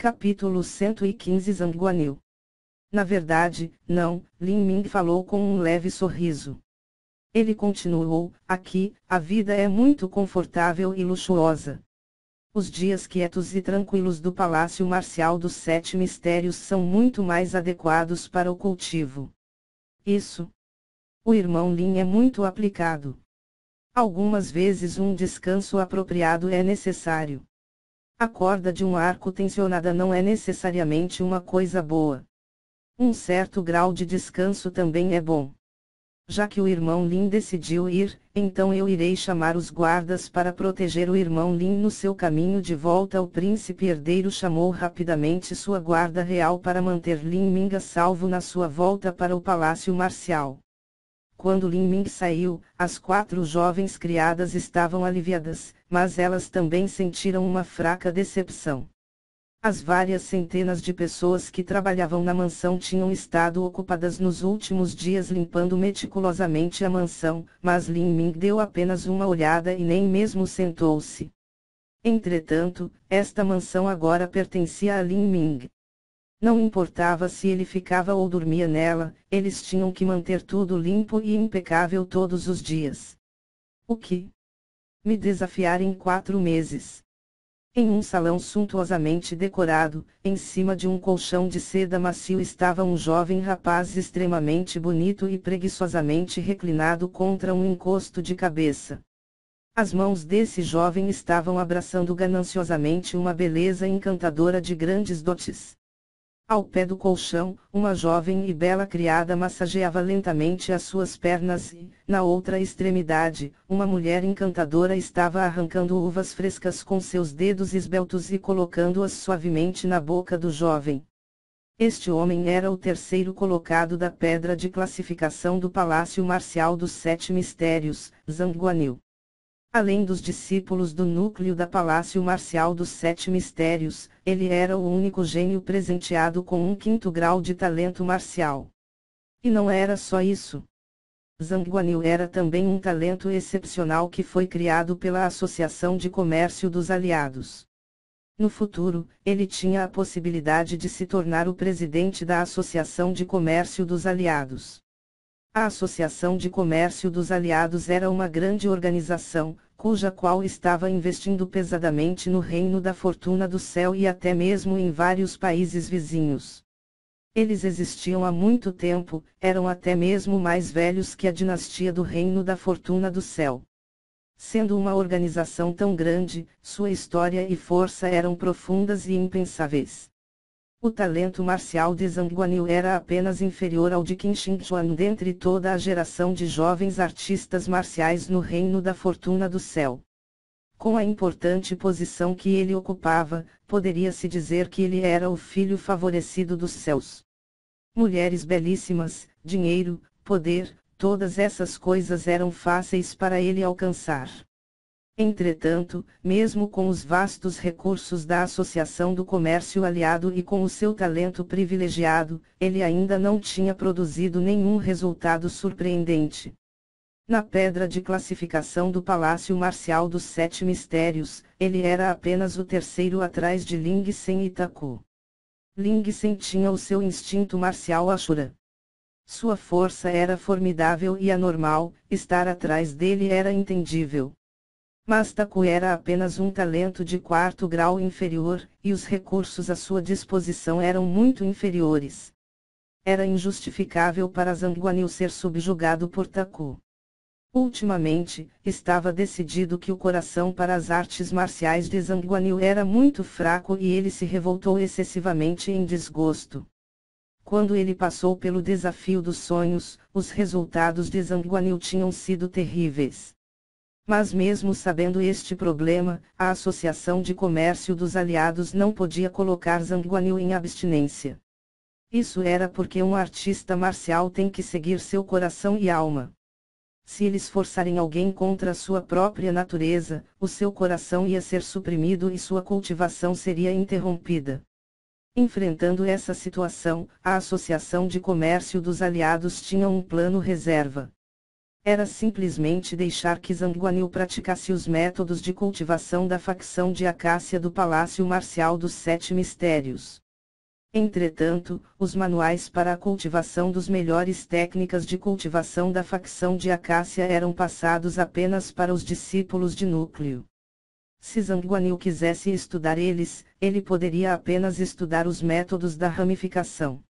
Capítulo 115 Zhang Guanyu. Na verdade, não, Lin Ming falou com um leve sorriso. Ele continuou, aqui, a vida é muito confortável e luxuosa. Os dias quietos e tranquilos do Palácio Marcial dos Sete Mistérios são muito mais adequados para o cultivo. Isso. O irmão Lin é muito aplicado. Algumas vezes um descanso apropriado é necessário. A corda de um arco tensionada não é necessariamente uma coisa boa. Um certo grau de descanso também é bom. Já que o irmão Lin decidiu ir, então eu irei chamar os guardas para proteger o irmão Lin no seu caminho de volta. O príncipe herdeiro chamou rapidamente sua guarda real para manter Lin Ming a salvo na sua volta para o Palácio Marcial. Quando Lin Ming saiu, as 4 jovens criadas estavam aliviadas, mas elas também sentiram uma fraca decepção. As várias centenas de pessoas que trabalhavam na mansão tinham estado ocupadas nos últimos dias limpando meticulosamente a mansão, mas Lin Ming deu apenas uma olhada e nem mesmo sentou-se. Entretanto, esta mansão agora pertencia a Lin Ming. Não importava se ele ficava ou dormia nela, eles tinham que manter tudo limpo e impecável todos os dias. O que? Me desafiar em 4 meses. Em um salão suntuosamente decorado, em cima de um colchão de seda macio estava um jovem rapaz extremamente bonito e preguiçosamente reclinado contra um encosto de cabeça. As mãos desse jovem estavam abraçando gananciosamente uma beleza encantadora de grandes dotes. Ao pé do colchão, uma jovem e bela criada massageava lentamente as suas pernas e, na outra extremidade, uma mulher encantadora estava arrancando uvas frescas com seus dedos esbeltos e colocando-as suavemente na boca do jovem. Este homem era o 3º colocado da pedra de classificação do Palácio Marcial dos 7 Mistérios, Zhang Guanyu. Além dos discípulos do núcleo da Palácio Marcial dos 7 Mistérios, ele era o único gênio presenteado com um 5º grau de talento marcial. E não era só isso. Zhang Guanyu era também um talento excepcional que foi criado pela Associação de Comércio dos Aliados. No futuro, ele tinha a possibilidade de se tornar o presidente da Associação de Comércio dos Aliados. A Associação de Comércio dos Aliados era uma grande organização, cuja qual estava investindo pesadamente no Reino da Fortuna do Céu e até mesmo em vários países vizinhos. Eles existiam há muito tempo, eram até mesmo mais velhos que a dinastia do Reino da Fortuna do Céu. Sendo uma organização tão grande, sua história e força eram profundas e impensáveis. O talento marcial de Zhang Guanyu era apenas inferior ao de Qin Shengquan dentre toda a geração de jovens artistas marciais no Reino da Fortuna do Céu. Com a importante posição que ele ocupava, poderia-se dizer que ele era o filho favorecido dos céus. Mulheres belíssimas, dinheiro, poder, todas essas coisas eram fáceis para ele alcançar. Entretanto, mesmo com os vastos recursos da Associação do Comércio Aliado e com o seu talento privilegiado, ele ainda não tinha produzido nenhum resultado surpreendente. Na pedra de classificação do Palácio Marcial dos 7 Mistérios, ele era apenas o 3º atrás de Ling Sen e Taku. Ling Sen tinha o seu instinto marcial Ashura. Sua força era formidável e anormal, estar atrás dele era entendível. Mas Taku era apenas um talento de 4º grau inferior, e os recursos à sua disposição eram muito inferiores. Era injustificável para Zhang Guanyu ser subjugado por Taku. Ultimamente, estava decidido que o coração para as artes marciais de Zhang Guanyu era muito fraco e ele se revoltou excessivamente em desgosto. Quando ele passou pelo desafio dos sonhos, os resultados de Zhang Guanyu tinham sido terríveis. Mas mesmo sabendo este problema, a Associação de Comércio dos Aliados não podia colocar Zhang Guanyu em abstinência. Isso era porque um artista marcial tem que seguir seu coração e alma. Se eles forçarem alguém contra sua própria natureza, o seu coração ia ser suprimido e sua cultivação seria interrompida. Enfrentando essa situação, a Associação de Comércio dos Aliados tinha um plano reserva. Era simplesmente deixar que Zhang Guanyu praticasse os métodos de cultivação da facção de Acácia do Palácio Marcial dos Sete Mistérios. Entretanto, os manuais para a cultivação dos melhores técnicas de cultivação da facção de Acácia eram passados apenas para os discípulos de núcleo. Se Zhang Guanyu quisesse estudar eles, ele poderia apenas estudar os métodos da ramificação.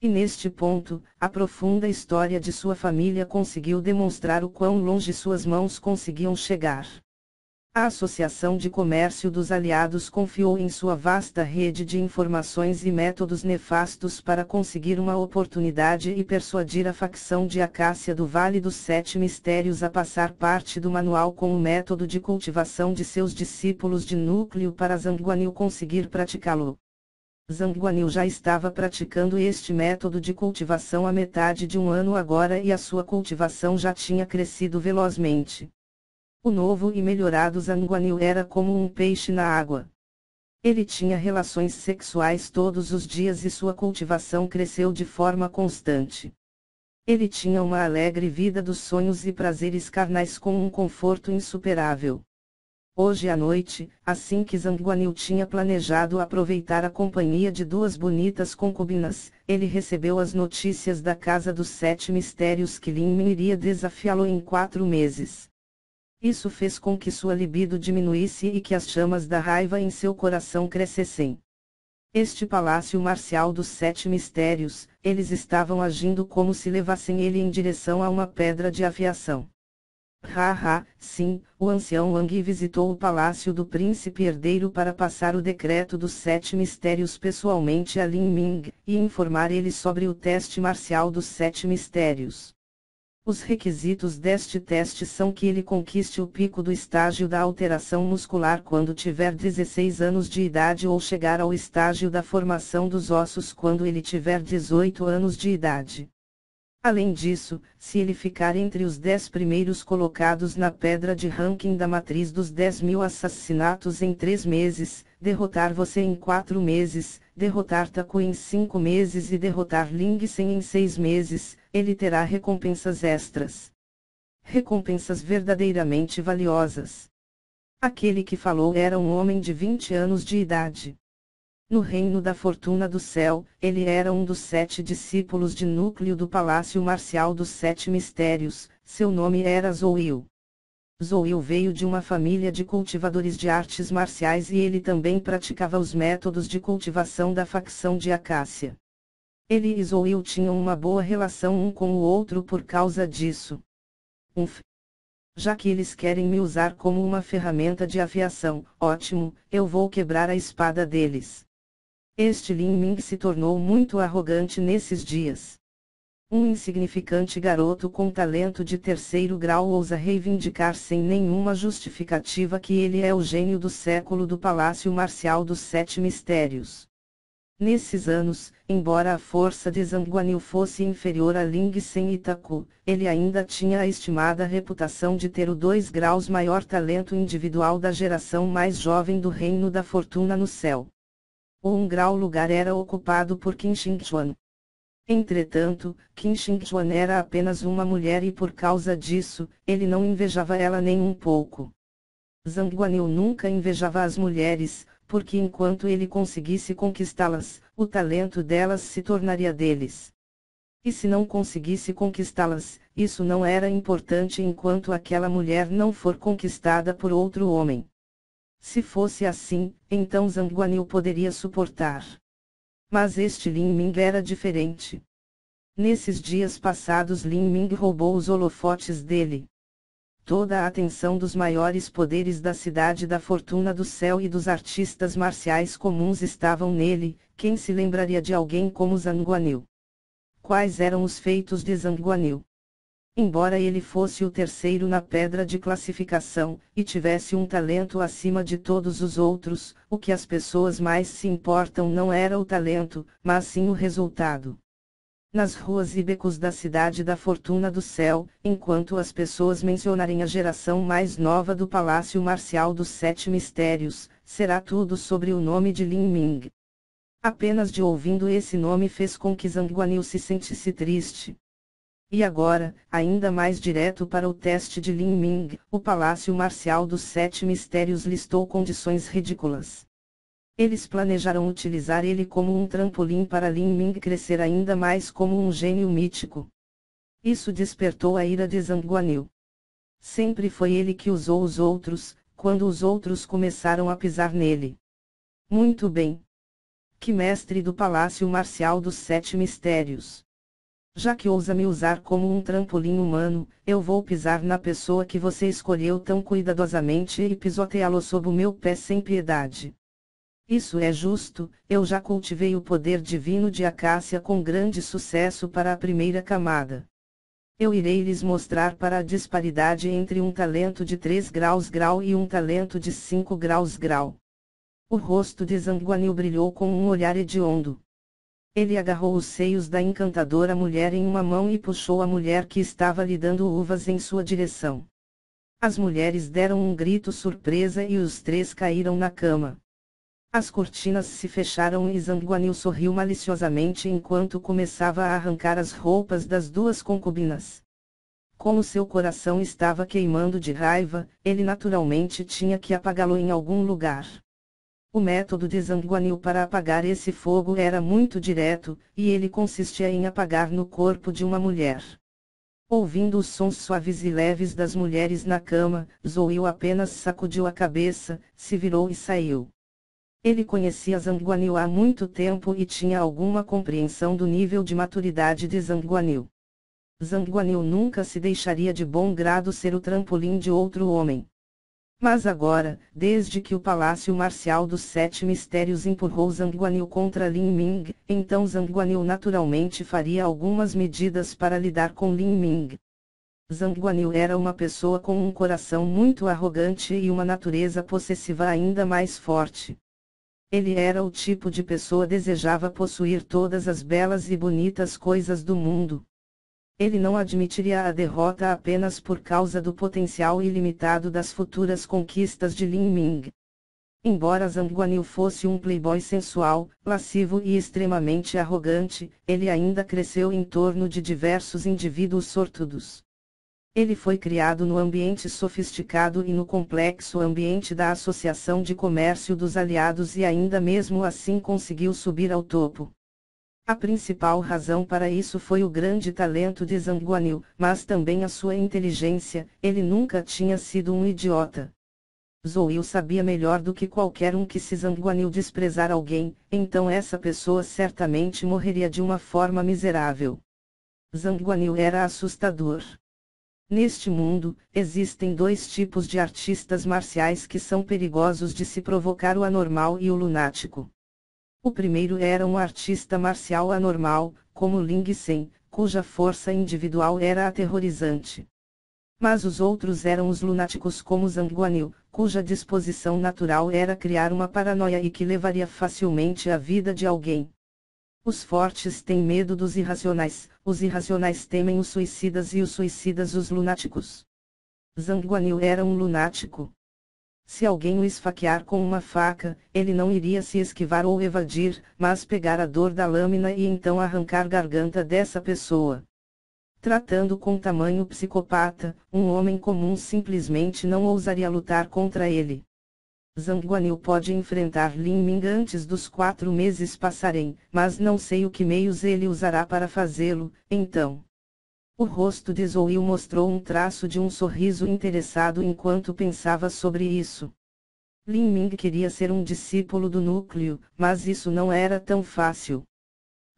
E neste ponto, a profunda história de sua família conseguiu demonstrar o quão longe suas mãos conseguiam chegar. A Associação de Comércio dos Aliados confiou em sua vasta rede de informações e métodos nefastos para conseguir uma oportunidade e persuadir a facção de Acácia do Vale dos Sete Mistérios a passar parte do manual com o método de cultivação de seus discípulos de núcleo para Zhang Guanyu conseguir praticá-lo. Zhang Guanyu já estava praticando este método de cultivação há metade de um ano agora e a sua cultivação já tinha crescido velozmente. O novo e melhorado Zhang Guanyu era como um peixe na água. Ele tinha relações sexuais todos os dias e sua cultivação cresceu de forma constante. Ele tinha uma alegre vida dos sonhos e prazeres carnais com um conforto insuperável. Hoje à noite, assim que Zhang Guanyu tinha planejado aproveitar a companhia de duas bonitas concubinas, ele recebeu as notícias da Casa dos Sete Mistérios que Lin Ming iria desafiá-lo em 4 meses. Isso fez com que sua libido diminuísse e que as chamas da raiva em seu coração crescessem. Este palácio marcial dos Sete Mistérios, eles estavam agindo como se levassem ele em direção a uma pedra de afiação. Sim, o ancião Wang visitou o palácio do príncipe herdeiro para passar o decreto dos Sete Mistérios pessoalmente a Lin Ming, e informar ele sobre o teste marcial dos Sete Mistérios. Os requisitos deste teste são que ele conquiste o pico do estágio da alteração muscular quando tiver 16 anos de idade ou chegar ao estágio da formação dos ossos quando ele tiver 18 anos de idade. Além disso, se ele ficar entre os 10 primeiros colocados na pedra de ranking da matriz dos 10.000 assassinatos em 3 meses, derrotar você em 4 meses, derrotar Taku em 5 meses e derrotar Ling Sen em 6 meses, ele terá recompensas extras. Recompensas verdadeiramente valiosas. Aquele que falou era um homem de 20 anos de idade. No reino da fortuna do céu, ele era um dos 7 discípulos de núcleo do Palácio Marcial dos Sete Mistérios, seu nome era Zhou. Zhou veio de uma família de cultivadores de artes marciais e ele também praticava os métodos de cultivação da facção de Acácia. Ele e Zhou tinham uma boa relação um com o outro por causa disso. Já que eles querem me usar como uma ferramenta de afiação, ótimo, eu vou quebrar a espada deles. Este Lin Ming se tornou muito arrogante nesses dias. Um insignificante garoto com talento de 3º grau ousa reivindicar sem nenhuma justificativa que ele é o gênio do século do Palácio Marcial dos Sete Mistérios. Nesses anos, embora a força de Zhang Guanyu fosse inferior a Ling Sen e Taku, ele ainda tinha a estimada reputação de ter o 2 graus maior talento individual da geração mais jovem do Reino da Fortuna no céu. O 1 grau lugar era ocupado por Qin Shengchuan. Entretanto, Qin Shengchuan era apenas uma mulher e por causa disso, ele não invejava ela nem um pouco. Zhang Guanyu nunca invejava as mulheres, porque enquanto ele conseguisse conquistá-las, o talento delas se tornaria deles. E se não conseguisse conquistá-las, isso não era importante enquanto aquela mulher não for conquistada por outro homem. Se fosse assim, então Zhang Guanyu poderia suportar. Mas este Lin Ming era diferente. Nesses dias passados Lin Ming roubou os holofotes dele. Toda a atenção dos maiores poderes da cidade da fortuna do céu e dos artistas marciais comuns estavam nele, quem se lembraria de alguém como Zhang Guanyu? Quais eram os feitos de Zhang Guanyu? Embora ele fosse o 3º na pedra de classificação, e tivesse um talento acima de todos os outros, o que as pessoas mais se importam não era o talento, mas sim o resultado. Nas ruas e becos da cidade da fortuna do céu, enquanto as pessoas mencionarem a geração mais nova do Palácio Marcial dos Sete Mistérios, será tudo sobre o nome de Lin Ming. Apenas de ouvindo esse nome fez com que Zhang Guanyu se sentisse triste. E agora, ainda mais direto para o teste de Lin Ming, o Palácio Marcial dos Sete Mistérios listou condições ridículas. Eles planejaram utilizar ele como um trampolim para Lin Ming crescer ainda mais como um gênio mítico. Isso despertou a ira de Zhang Guanyu. Sempre foi ele que usou os outros, quando os outros começaram a pisar nele. Muito bem. Que mestre do Palácio Marcial dos Sete Mistérios. Já que ousa me usar como um trampolim humano, eu vou pisar na pessoa que você escolheu tão cuidadosamente e pisoteá-lo sob o meu pé sem piedade. Isso é justo, eu já cultivei o poder divino de Acácia com grande sucesso para a primeira camada. Eu irei lhes mostrar para a disparidade entre um talento de 3 graus grau e um talento de 5 graus grau. O rosto de Zhang Guanyu brilhou com um olhar hediondo. Ele agarrou os seios da encantadora mulher em uma mão e puxou a mulher que estava lhe dando uvas em sua direção. As mulheres deram um grito surpresa e os três caíram na cama. As cortinas se fecharam e Zhang Guanyu sorriu maliciosamente enquanto começava a arrancar as roupas das duas concubinas. Como seu coração estava queimando de raiva, ele naturalmente tinha que apagá-lo em algum lugar. O método de Zhang Guanyu para apagar esse fogo era muito direto, e ele consistia em apagar no corpo de uma mulher. Ouvindo os sons suaves e leves das mulheres na cama, Zhou apenas sacudiu a cabeça, se virou e saiu. Ele conhecia Zhang Guanyu há muito tempo e tinha alguma compreensão do nível de maturidade de Zhang Guanyu. Zhang Guanyu nunca se deixaria de bom grado ser o trampolim de outro homem. Mas agora, desde que o Palácio Marcial dos Sete Mistérios empurrou Zhang Guanyu contra Lin Ming, então Zhang Guanyu naturalmente faria algumas medidas para lidar com Lin Ming. Zhang Guanyu era uma pessoa com um coração muito arrogante e uma natureza possessiva ainda mais forte. Ele era o tipo de pessoa que desejava possuir todas as belas e bonitas coisas do mundo. Ele não admitiria a derrota apenas por causa do potencial ilimitado das futuras conquistas de Lin Ming. Embora Zhang Guanyu fosse um playboy sensual, lascivo e extremamente arrogante, ele ainda cresceu em torno de diversos indivíduos sortudos. Ele foi criado no ambiente sofisticado e no complexo ambiente da Associação de Comércio dos Aliados e ainda mesmo assim conseguiu subir ao topo. A principal razão para isso foi o grande talento de Zhang Guanyu, mas também a sua inteligência. Ele nunca tinha sido um idiota. Zhou sabia melhor do que qualquer um que se Zhang Guanyu desprezar alguém, então essa pessoa certamente morreria de uma forma miserável. Zhang Guanyu era assustador. Neste mundo, existem dois tipos de artistas marciais que são perigosos de se provocar: o anormal e o lunático. O primeiro era um artista marcial anormal, como Ling Sen, cuja força individual era aterrorizante. Mas os outros eram os lunáticos como Zhang Guanyu, cuja disposição natural era criar uma paranoia e que levaria facilmente a vida de alguém. Os fortes têm medo dos irracionais, os irracionais temem os suicidas e os suicidas os lunáticos. Zhang Guanyu era um lunático. Se alguém o esfaquear com uma faca, ele não iria se esquivar ou evadir, mas pegar a dor da lâmina e então arrancar a garganta dessa pessoa. Tratando com tamanho psicopata, um homem comum simplesmente não ousaria lutar contra ele. Zhang Guanyu pode enfrentar Lin Ming antes dos 4 meses passarem, mas não sei o que meios ele usará para fazê-lo, então. O rosto de Zhou mostrou um traço de um sorriso interessado enquanto pensava sobre isso. Lin Ming queria ser um discípulo do núcleo, mas isso não era tão fácil.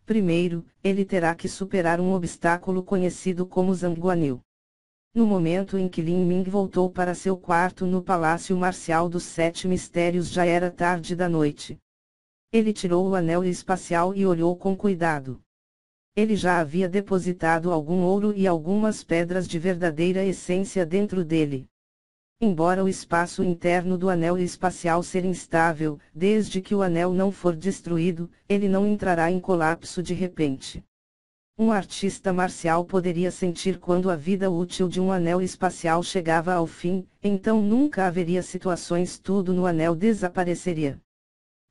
Primeiro, ele terá que superar um obstáculo conhecido como Zhang Guanyu. No momento em que Lin Ming voltou para seu quarto no Palácio Marcial dos Sete Mistérios, já era tarde da noite. Ele tirou o anel espacial e olhou com cuidado. Ele já havia depositado algum ouro e algumas pedras de verdadeira essência dentro dele. Embora o espaço interno do anel espacial seja instável, desde que o anel não for destruído, ele não entrará em colapso de repente. Um artista marcial poderia sentir quando a vida útil de um anel espacial chegava ao fim, então nunca haveria situações tudo no anel desapareceria.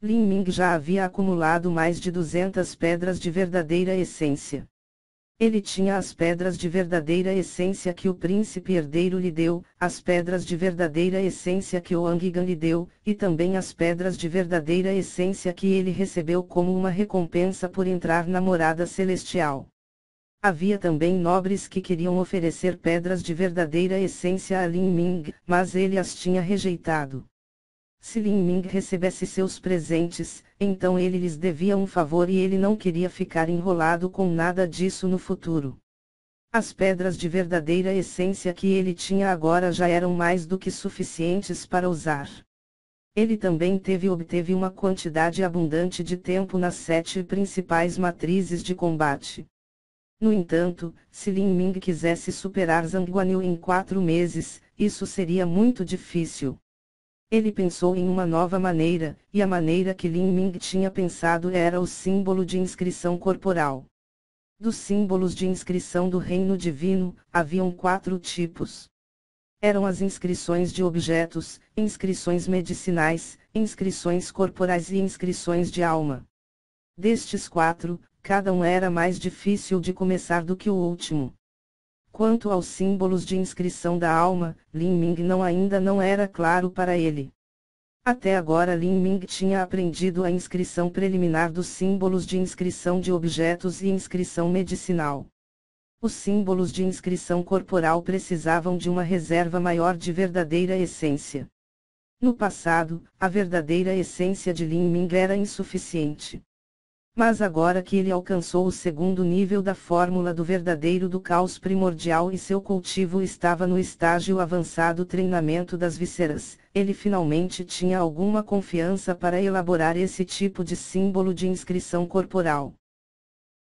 Lin Ming já havia acumulado mais de 200 pedras de verdadeira essência. Ele tinha as pedras de verdadeira essência que o príncipe herdeiro lhe deu, as pedras de verdadeira essência que o Angigan lhe deu, e também as pedras de verdadeira essência que ele recebeu como uma recompensa por entrar na morada celestial. Havia também nobres que queriam oferecer pedras de verdadeira essência a Lin Ming, mas ele as tinha rejeitado. Se Lin Ming recebesse seus presentes, então ele lhes devia um favor e ele não queria ficar enrolado com nada disso no futuro. As pedras de verdadeira essência que ele tinha agora já eram mais do que suficientes para usar. Ele também obteve uma quantidade abundante de tempo nas 7 principais matrizes de combate. No entanto, se Lin Ming quisesse superar Zhang Guanyu em 4 meses, isso seria muito difícil. Ele pensou em uma nova maneira, e a maneira que Lin Ming tinha pensado era o símbolo de inscrição corporal. Dos símbolos de inscrição do reino divino, haviam 4 tipos. Eram as inscrições de objetos, inscrições medicinais, inscrições corporais e inscrições de alma. Destes 4, cada um era mais difícil de começar do que o último. Quanto aos símbolos de inscrição da alma, Lin Ming ainda não era claro para ele. Até agora Lin Ming tinha aprendido a inscrição preliminar dos símbolos de inscrição de objetos e inscrição medicinal. Os símbolos de inscrição corporal precisavam de uma reserva maior de verdadeira essência. No passado, a verdadeira essência de Lin Ming era insuficiente. Mas agora que ele alcançou o 2º nível da fórmula do verdadeiro do caos primordial e seu cultivo estava no estágio avançado treinamento das vísceras, ele finalmente tinha alguma confiança para elaborar esse tipo de símbolo de inscrição corporal.